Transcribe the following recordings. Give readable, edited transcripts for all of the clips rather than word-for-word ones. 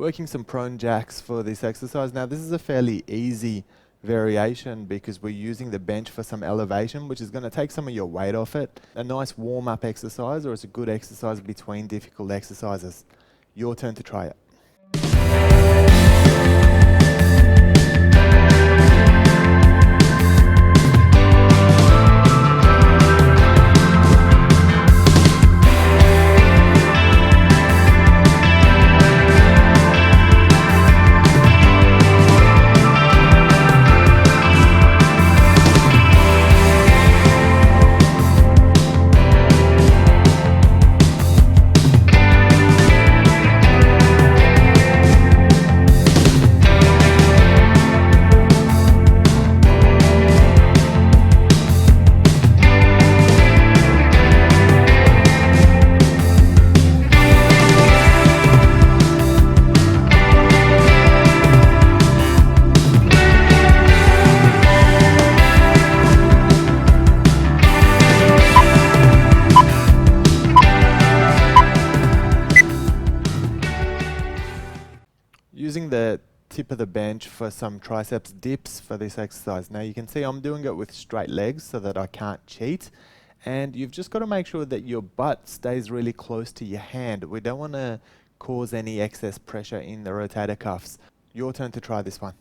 working some prone jacks for this exercise. Now this is a fairly easy variation because we're using the bench for some elevation, which is going to take some of your weight off it. A nice warm-up exercise, or it's a good exercise between difficult exercises. Your turn to try it. Using the tip of the bench for some triceps dips for this exercise. Now you can see I'm doing it with straight legs so that I can't cheat, and you've just got to make sure that your butt stays really close to your hand. We don't want to cause any excess pressure in the rotator cuffs. Your turn to try this one.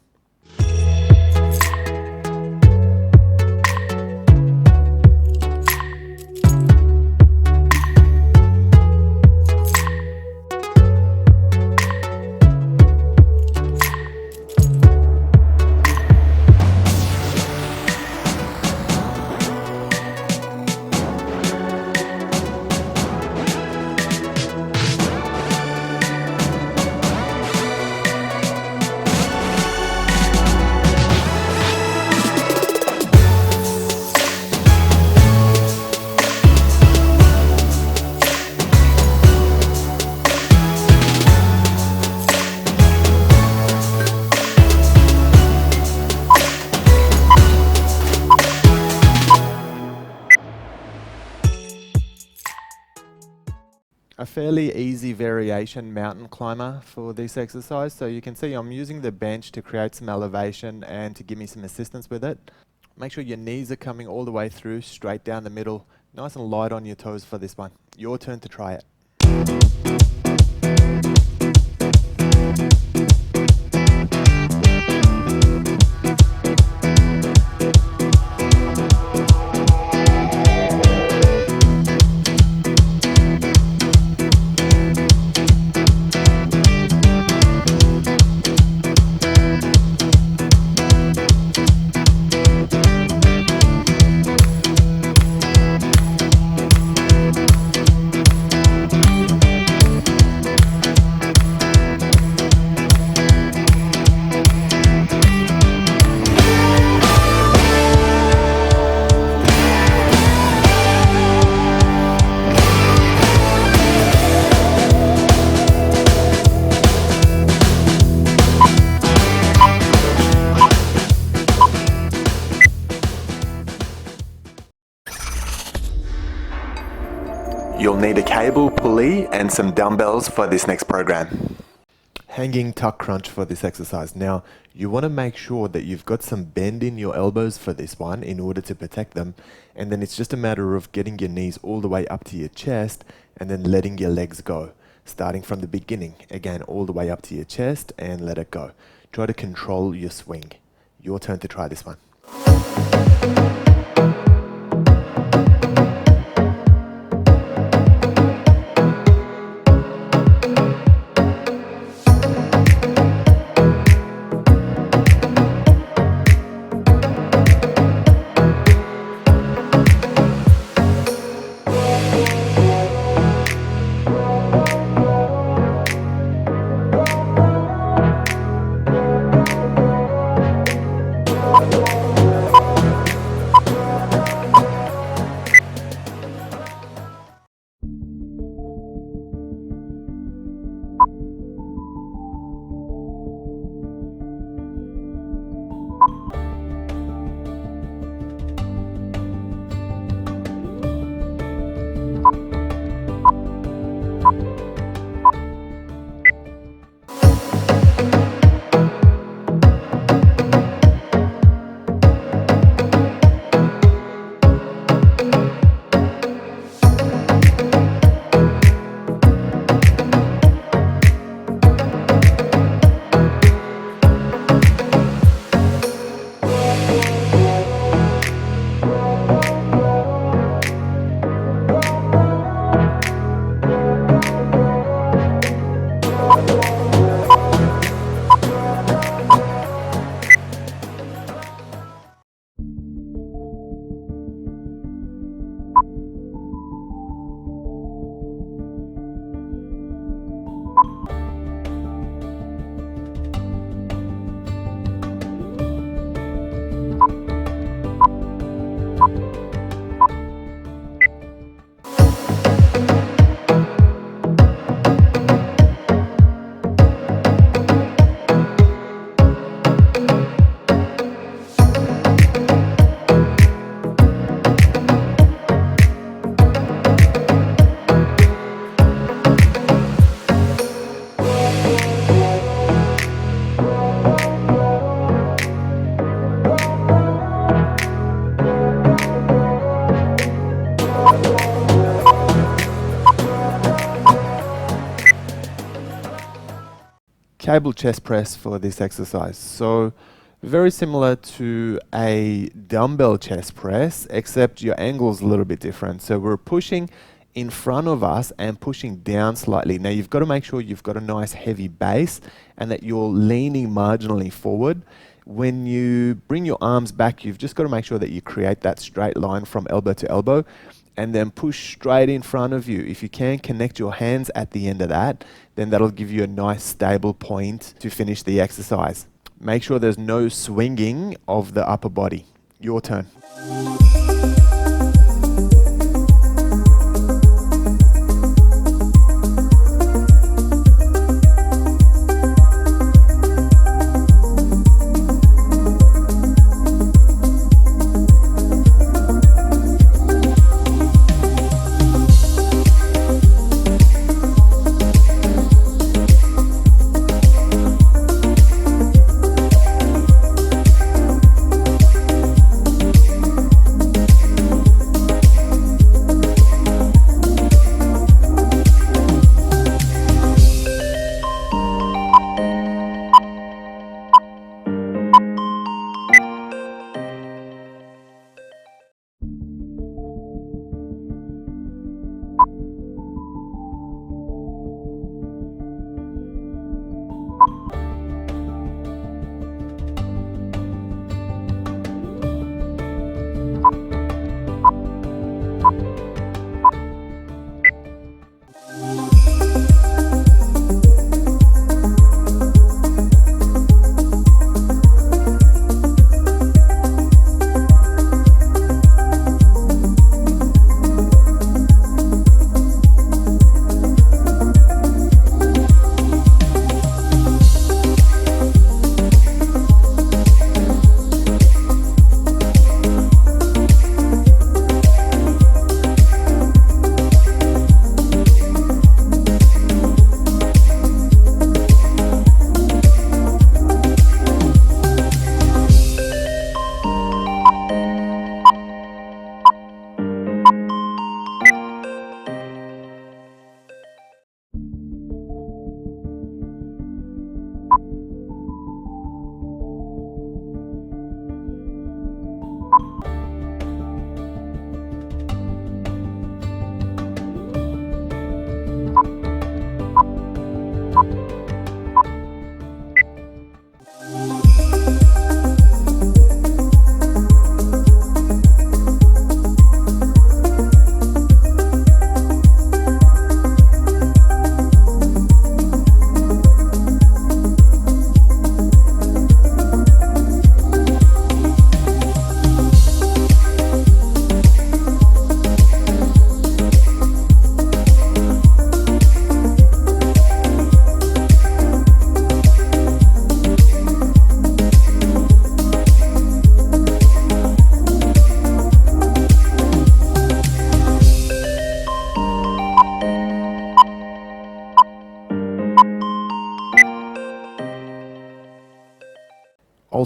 A fairly easy variation mountain climber for this exercise. So you can see I'm using the bench to create some elevation and to give me some assistance with it. Make sure your knees are coming all the way through, straight down the middle, nice and light on your toes for this one. Your turn to try it. You'll need a cable, pulley, and some dumbbells for this next program. Hanging tuck crunch for this exercise. Now, you want to make sure that you've got some bend in your elbows for this one in order to protect them. And then it's just a matter of getting your knees all the way up to your chest and then letting your legs go. Starting from the beginning, again, all the way up to your chest and let it go. Try to control your swing. Your turn to try this one. cable chest press for this exercise. So very similar to a dumbbell chest press, except your angle's a little bit different. So we're pushing in front of us and pushing down slightly. Now you've got to make sure you've got a nice heavy base and that you're leaning marginally forward. When you bring your arms back, you've just got to make sure that you create that straight line from elbow to elbow and then push straight in front of you. If you can connect your hands at the end of that, then that'll give you a nice stable point to finish the exercise. Make sure there's no swinging of the upper body. Your turn.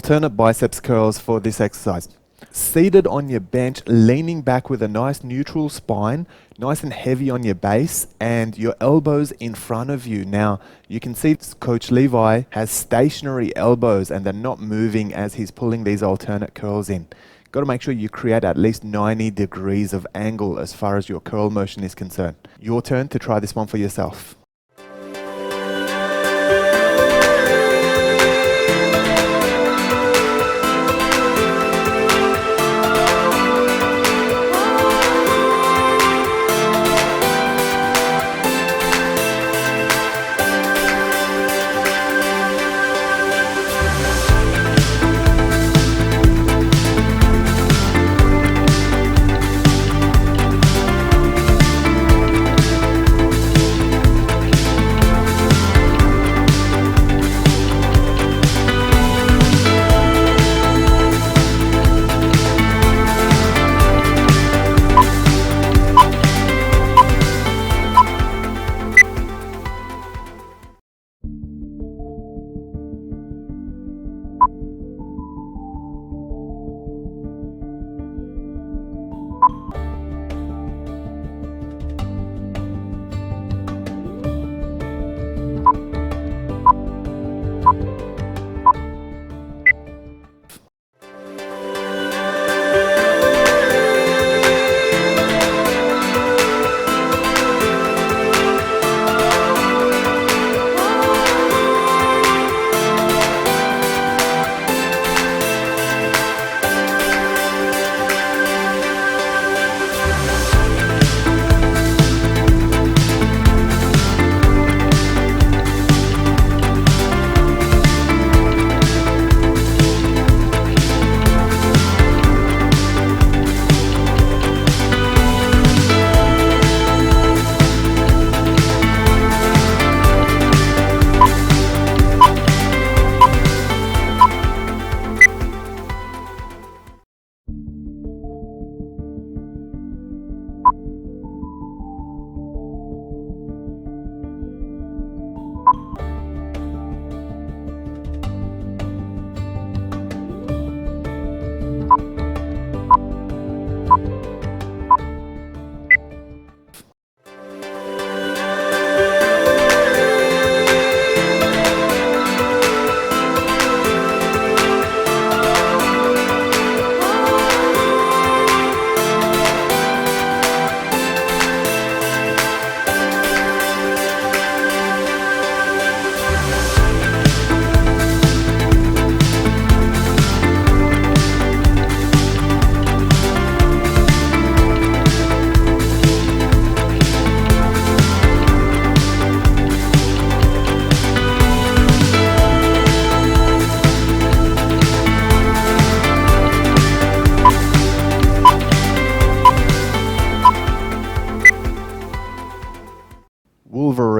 Alternate biceps curls for this exercise. Seated on your bench, leaning back with a nice neutral spine, nice and heavy on your base, and your elbows in front of you. Now, you can see Coach Levi has stationary elbows and they're not moving as he's pulling these alternate curls in. Got to make sure you create at least 90 degrees of angle as far as your curl motion is concerned. Your turn to try this one for yourself.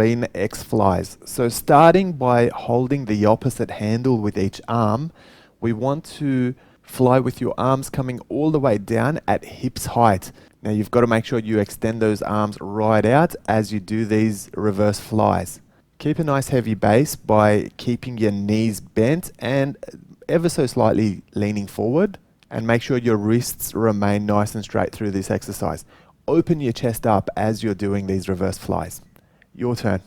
Wolverine X-Flies. So starting by holding the opposite handle with each arm, we want to fly with your arms coming all the way down at hips height. Now you've got to make sure you extend those arms right out as you do these reverse flies. Keep a nice heavy base by keeping your knees bent and ever so slightly leaning forward, and make sure your wrists remain nice and straight through this exercise. Open your chest up as you're doing these reverse flies. Your turn.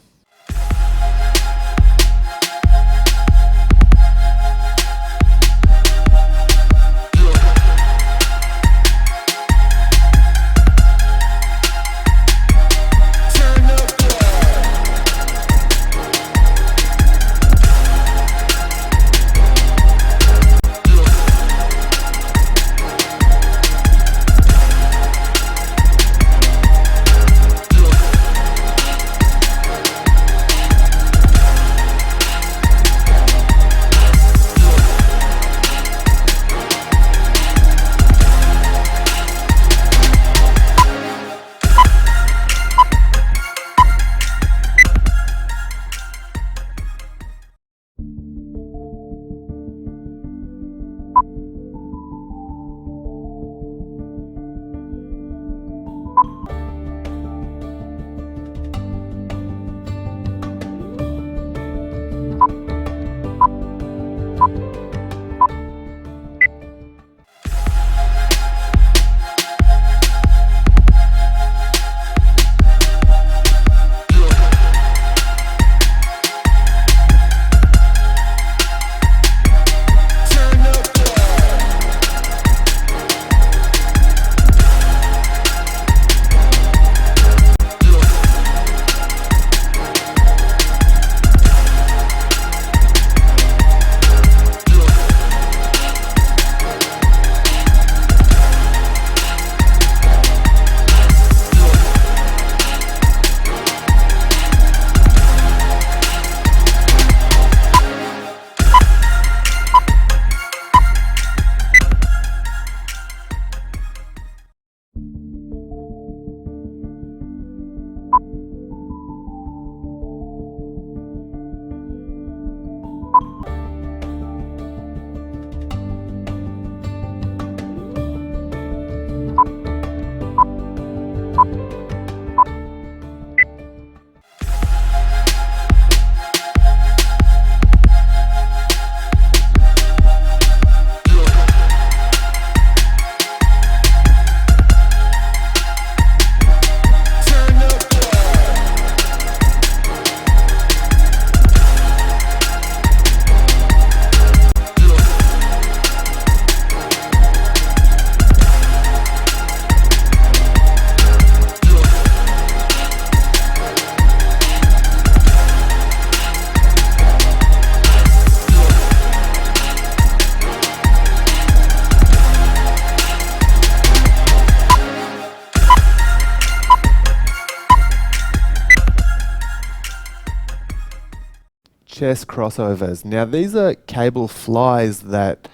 Chest crossovers. Now these are cable flies that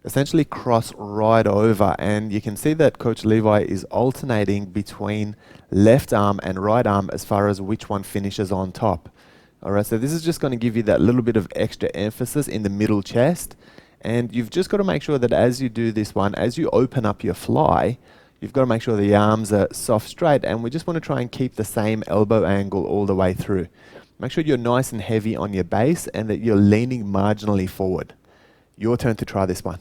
essentially cross right over, and you can see that Coach Levi is alternating between left arm and right arm as far as which one finishes on top. Alright, so this is just going to give you that little bit of extra emphasis in the middle chest, and you've just got to make sure that as you do this one, as you open up your fly, you've got to make sure the arms are soft straight, and we just want to try and keep the same elbow angle all the way through. Make sure you're nice and heavy on your base and that you're leaning marginally forward. Your turn to try this one.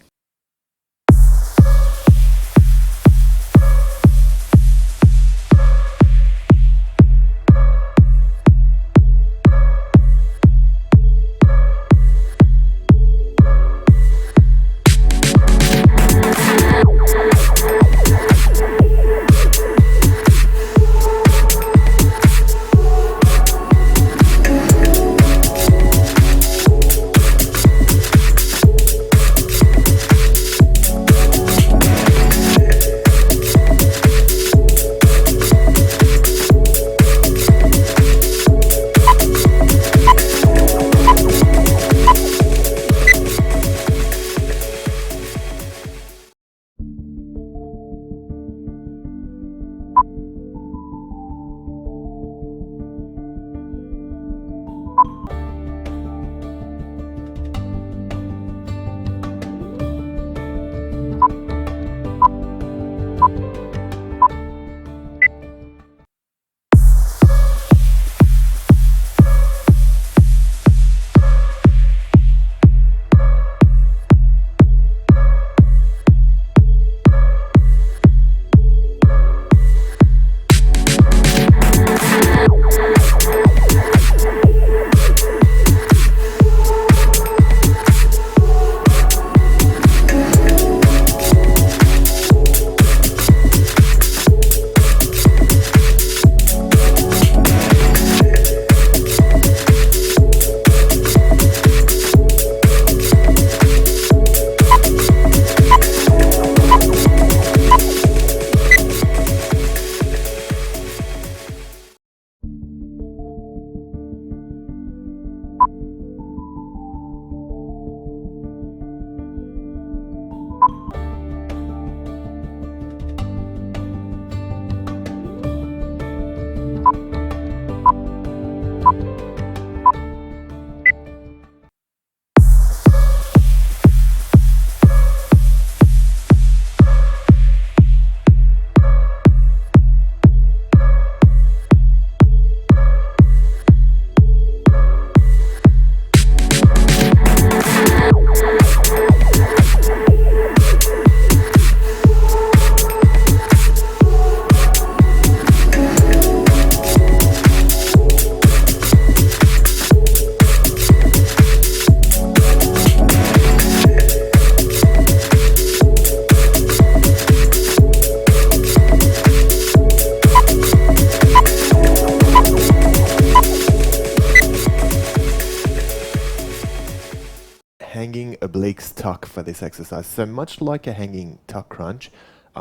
obliques tuck for this exercise. So much like a hanging tuck crunch,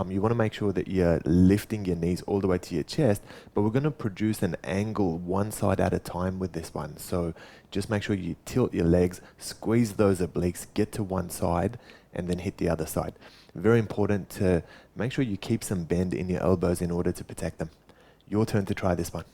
you want to make sure that you're lifting your knees all the way to your chest, but we're going to produce an angle one side at a time with this one. So just make sure you tilt your legs, squeeze those obliques, get to one side, and then hit the other side. Very important to make sure you keep some bend in your elbows in order to protect them. Your turn to try this one.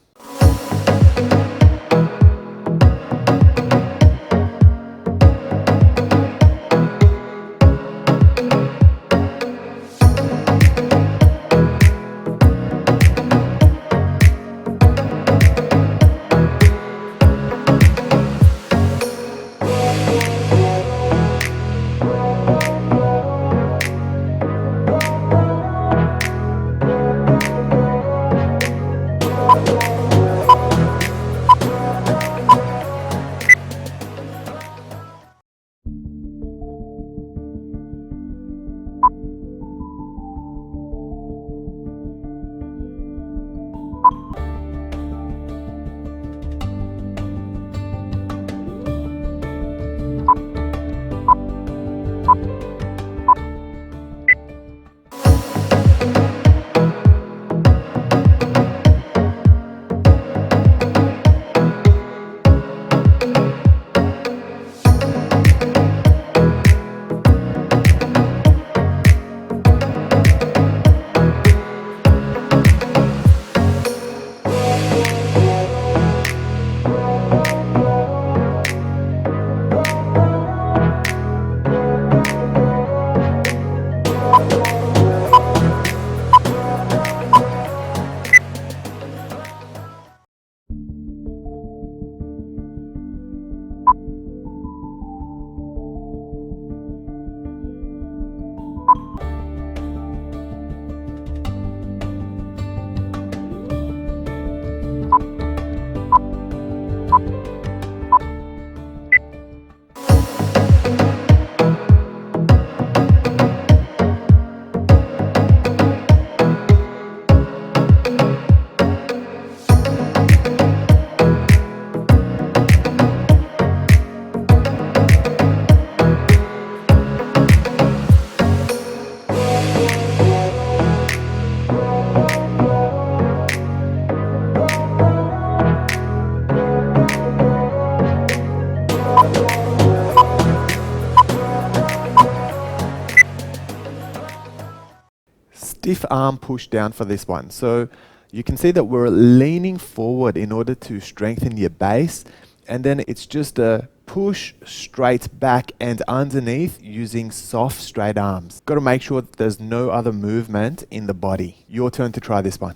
Stiff arm push down for this one. So you can see that we're leaning forward in order to strengthen your base, and then it's just a push straight back and underneath using soft straight arms. Got to make sure that there's no other movement in the body. Your turn to try this one.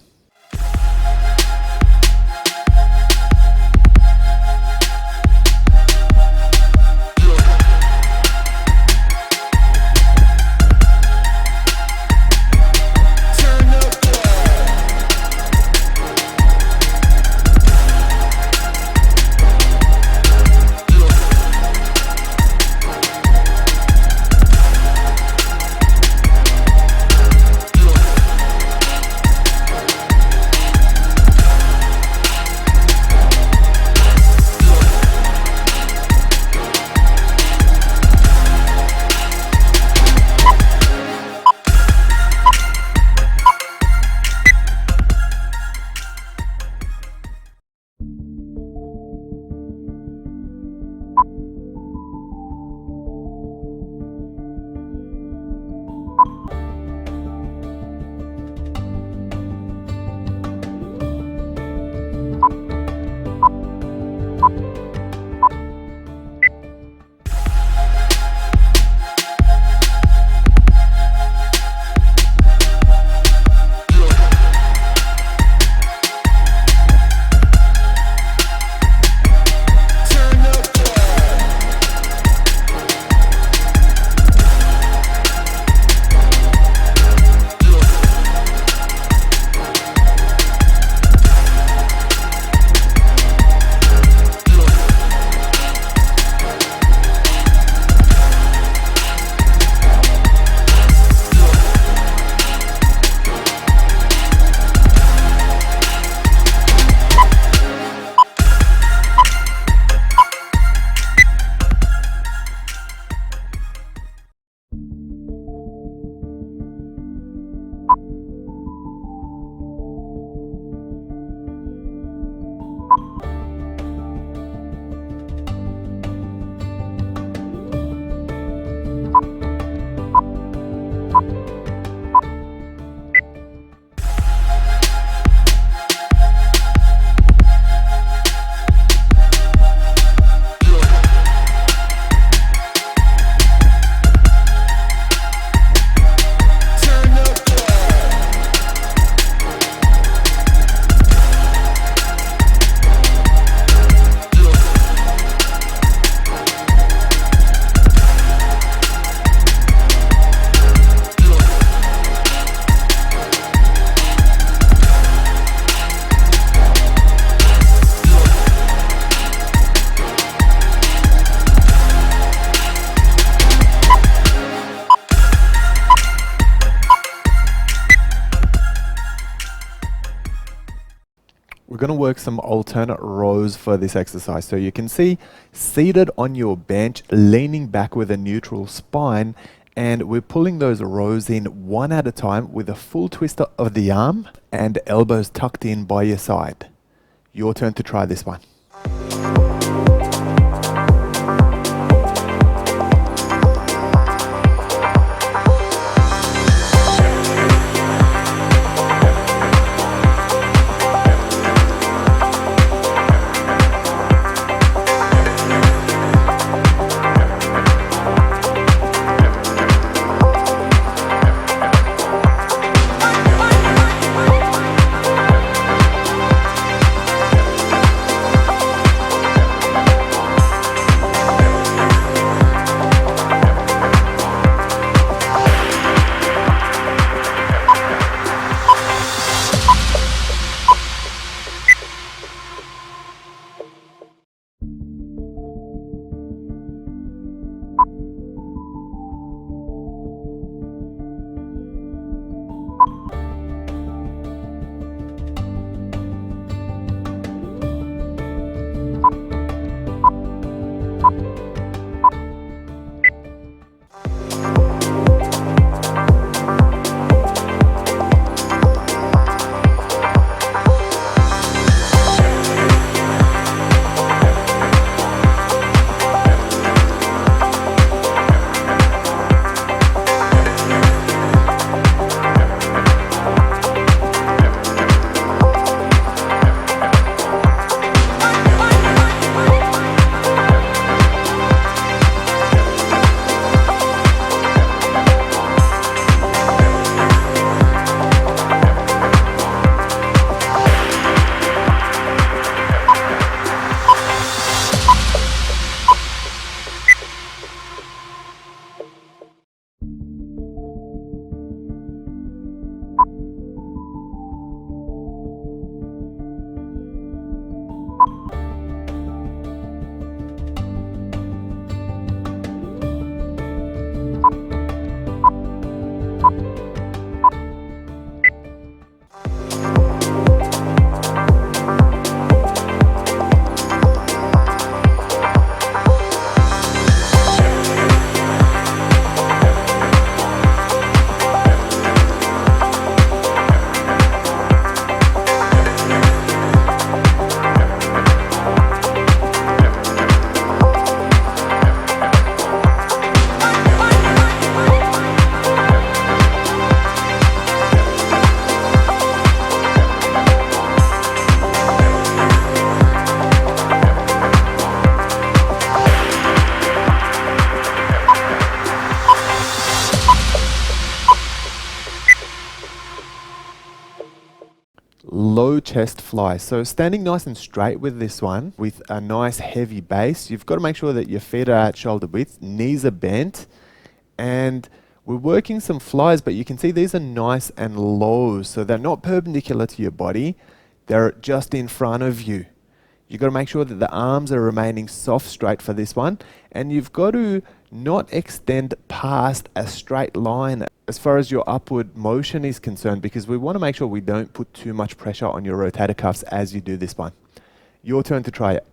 We're going to work some alternate rows for this exercise. So you can see seated on your bench, leaning back with a neutral spine, and we're pulling those rows in one at a time with a full twister of the arm and elbows tucked in by your side. Your turn to try this one. Low chest fly. So standing nice and straight with this one, with a nice heavy base, you've got to make sure that your feet are at shoulder width, knees are bent, and we're working some flies, but you can see these are nice and low, so they're not perpendicular to your body, they're just in front of you. You've got to make sure that the arms are remaining soft straight for this one, and you've got to not extend past a straight line as far as your upward motion is concerned, because we want to make sure we don't put too much pressure on your rotator cuffs as you do this one. Your turn to try it.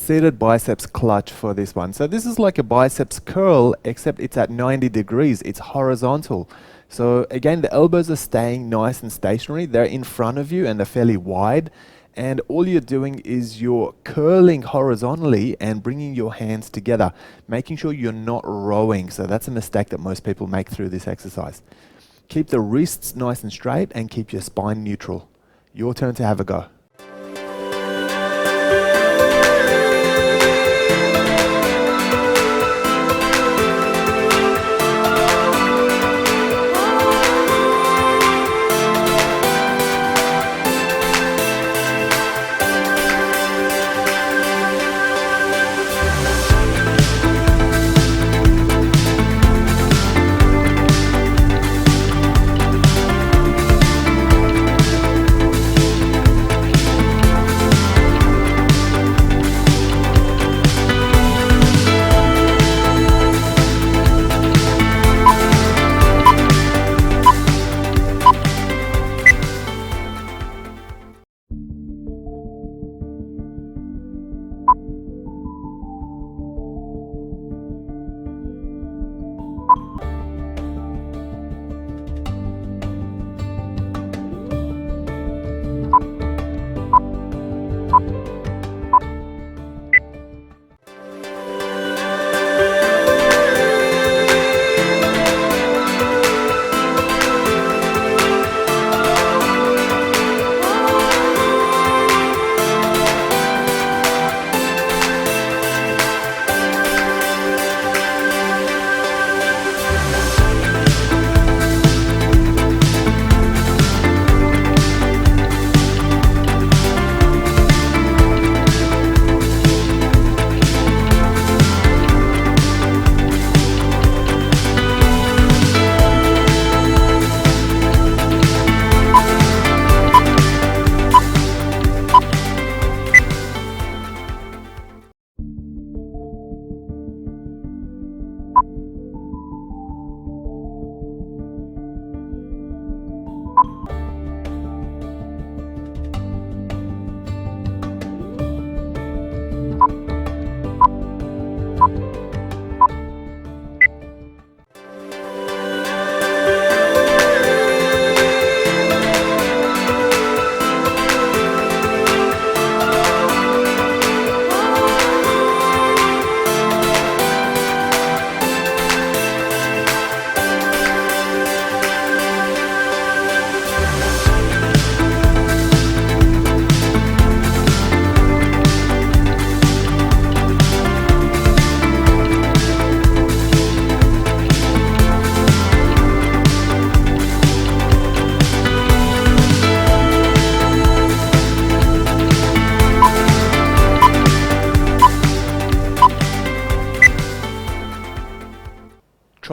seated biceps clutch for this one. So this is like a biceps curl, except it's at 90 degrees. It's horizontal. So again, the elbows are staying nice and stationary. They're in front of you and they're fairly wide. And all you're doing is you're curling horizontally and bringing your hands together, making sure you're not rowing. So that's a mistake that most people make through this exercise. Keep the wrists nice and straight and keep your spine neutral. Your turn to have a go.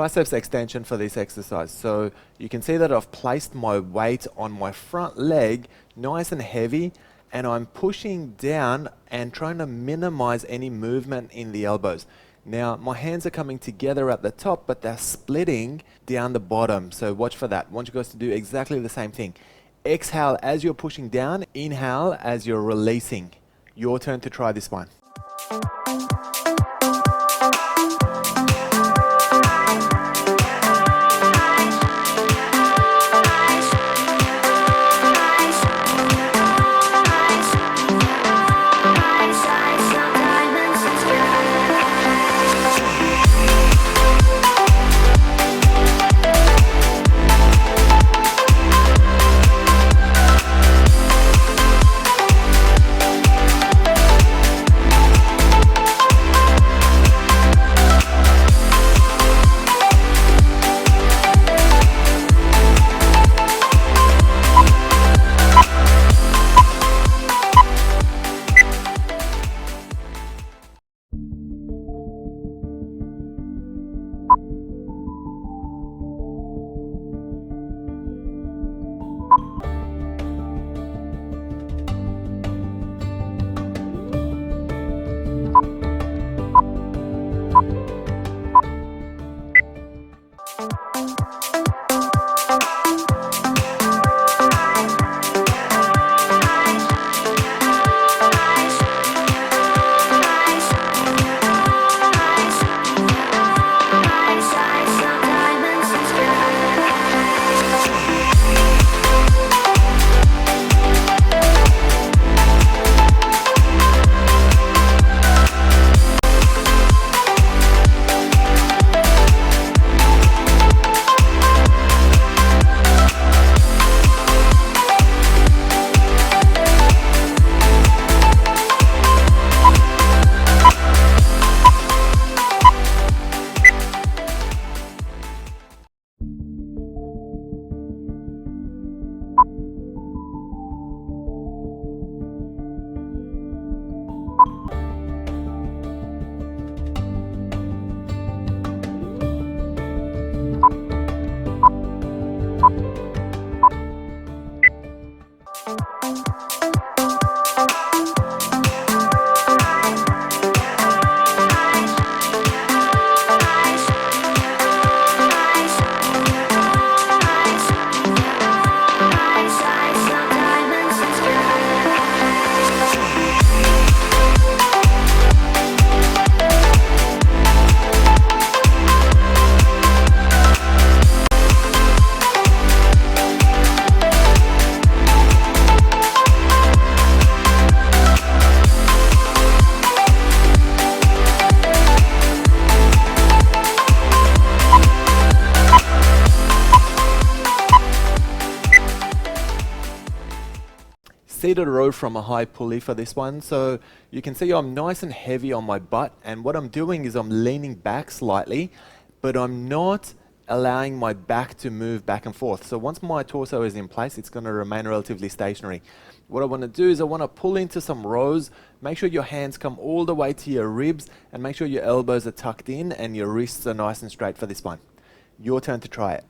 Triceps extension for this exercise. So you can see that I've placed my weight on my front leg nice and heavy, and I'm pushing down and trying to minimize any movement in the elbows. Now my hands are coming together at the top, but they're splitting down the bottom. So watch for that. I want you guys to do exactly the same thing. Exhale as you're pushing down, inhale as you're releasing. Your turn to try this one. need a row from a high pulley for this one. So you can see I'm nice and heavy on my butt, and what I'm doing is I'm leaning back slightly, but I'm not allowing my back to move back and forth. So once my torso is in place, it's going to remain relatively stationary. What I want to do is I want to pull into some rows. Make sure your hands come all the way to your ribs, and make sure your elbows are tucked in and your wrists are nice and straight for this one. Your turn to try it.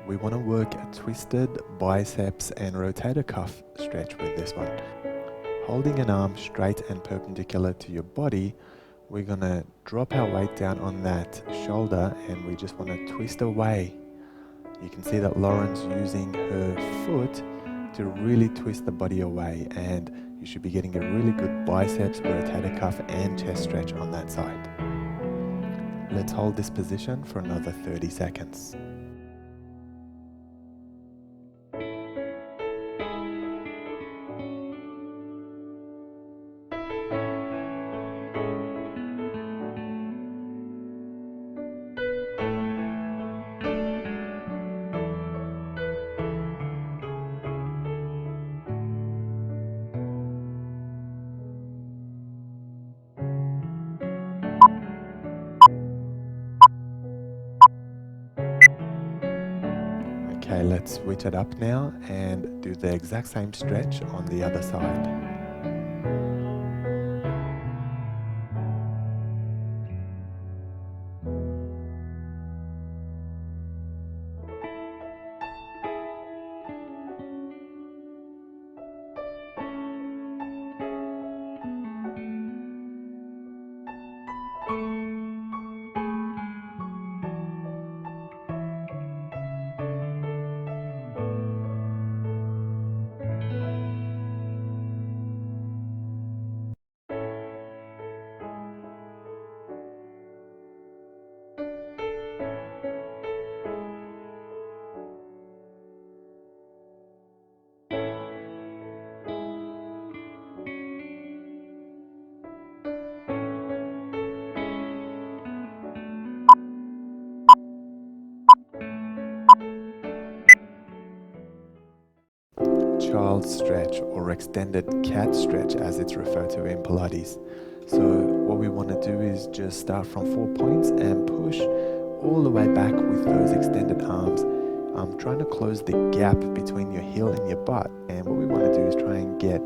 We want to work a twisted biceps and rotator cuff stretch with this one. Holding an arm straight and perpendicular to your body, we're going to drop our weight down on that shoulder and we just want to twist away. You can see that Lauren's using her foot to really twist the body away, and you should be getting a really good biceps, rotator cuff and chest stretch on that side. Let's hold this position for another 30 seconds. Okay, let's switch it up now and do the exact same stretch on the other side. lateral stretch or extended cat stretch as it's referred to in Pilates. So what we want to do is just start from 4 points and push all the way back with those extended arms. I'm trying to close the gap between your heel and your butt, and what we want to do is try and get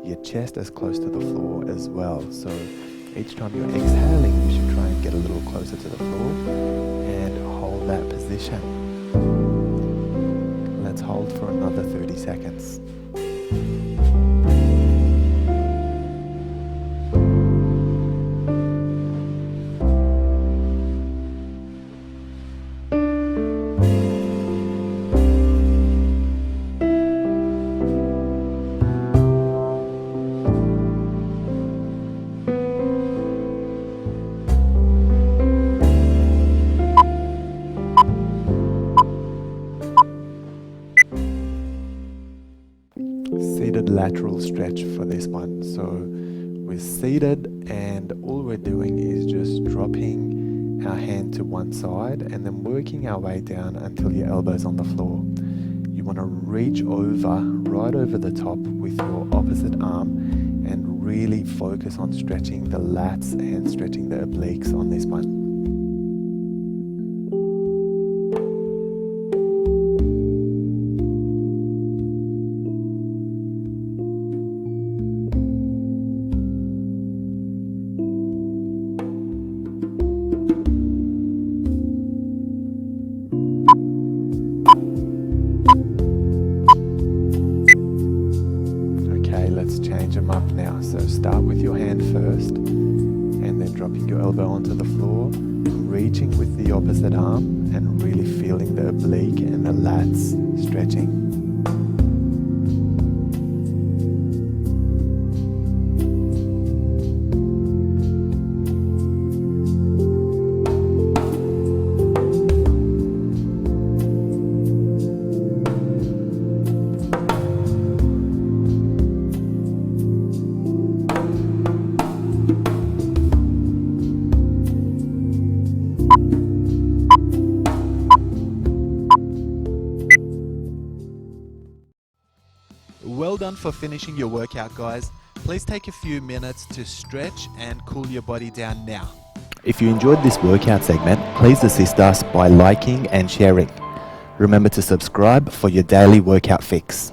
your chest as close to the floor as well. So each time you're exhaling, you should try and get a little closer to the floor and hold that position. Let's hold for another 30 seconds. Seated lateral stretch for this one. So we're seated and all we're doing is just dropping our hand to one side and then working our way down until your elbow's on the floor. You want to reach over, right over the top with your opposite arm and really focus on stretching the lats and stretching the obliques on this one. Let's change them up now. So start with your hand first and then dropping your elbow onto the floor, reaching with the opposite arm and really feeling the oblique and the lats stretching. Well done for finishing your workout, guys. Please take a few minutes to stretch and cool your body down now. If you enjoyed this workout segment, please assist us by liking and sharing. Remember to subscribe for your daily workout fix.